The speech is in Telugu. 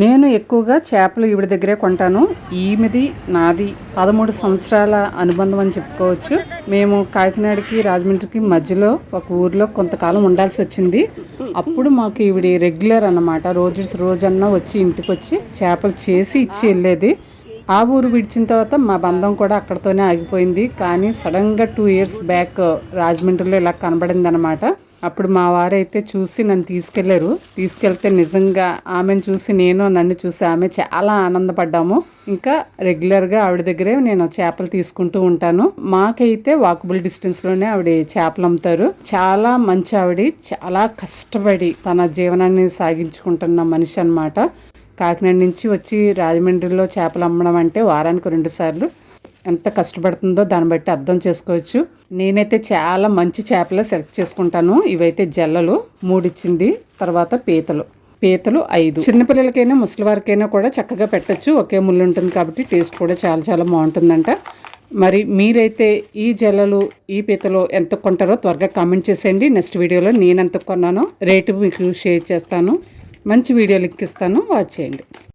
నేను ఎక్కువగా చేపలు ఈవిడ దగ్గరే కొంటాను. ఈమెది నాది 13 సంవత్సరాల అనుబంధం అని చెప్పుకోవచ్చు. మేము కాకినాడకి రాజమండ్రికి మధ్యలో ఒక ఊర్లో కొంతకాలం ఉండాల్సి వచ్చింది. అప్పుడు మాకు ఈవిడ రెగ్యులర్ అన్నమాట. రోజన్నా వచ్చి ఇంటికి వచ్చి చేపలు చేసి ఇచ్చి వెళ్ళేది. ఆ ఊరు విడిచిన తర్వాత మా బంధం కూడా అక్కడతోనే ఆగిపోయింది. కానీ సడన్గా 2 years బ్యాక్ రాజమండ్రిలో ఇలా కనబడింది అనమాట. అప్పుడు మా వారైతే చూసి నన్ను తీసుకెళ్తే నిజంగా ఆమెను చూసి నన్ను చూసి ఆమె చాలా ఆనందపడ్డాము. ఇంకా రెగ్యులర్గా ఆవిడ దగ్గరే నేను చేపలు తీసుకుంటూ ఉంటాను. మాకైతే వాకబుల్ డిస్టెన్స్లోనే ఆవిడ చేపలు అమ్ముతారు. చాలా మంచి ఆవిడ, చాలా కష్టపడి తన జీవనాన్ని సాగించుకుంటున్న మనిషి అన్నమాట. కాకినాడ నుంచి వచ్చి రాజమండ్రిలో చేపలు అమ్మడం అంటే వారానికి 2 సార్లు ఎంత కష్టపడుతుందో దాన్ని బట్టి అర్థం చేసుకోవచ్చు. నేనైతే చాలా మంచి చేపలే సెలెక్ట్ చేసుకుంటాను. ఇవైతే జల్లలు 3 ఇచ్చింది. తర్వాత పీతలు 5. చిన్నపిల్లలకైనా ముసలివారికైనా కూడా చక్కగా పెట్టచ్చు. ఒకే ముళ్ళు ఉంటుంది కాబట్టి టేస్ట్ కూడా చాలా చాలా బాగుంటుందంట. మరి మీరైతే ఈ జల్లలు ఈ పీతలు ఎంత కొంటారో త్వరగా కామెంట్ చేసేయండి. నెక్స్ట్ వీడియోలో నేను ఎంత కొన్నానో రేటు మీకు షేర్ చేస్తాను. మంచి వీడియో లింక్ ఇస్తాను, వాచ్ చేయండి.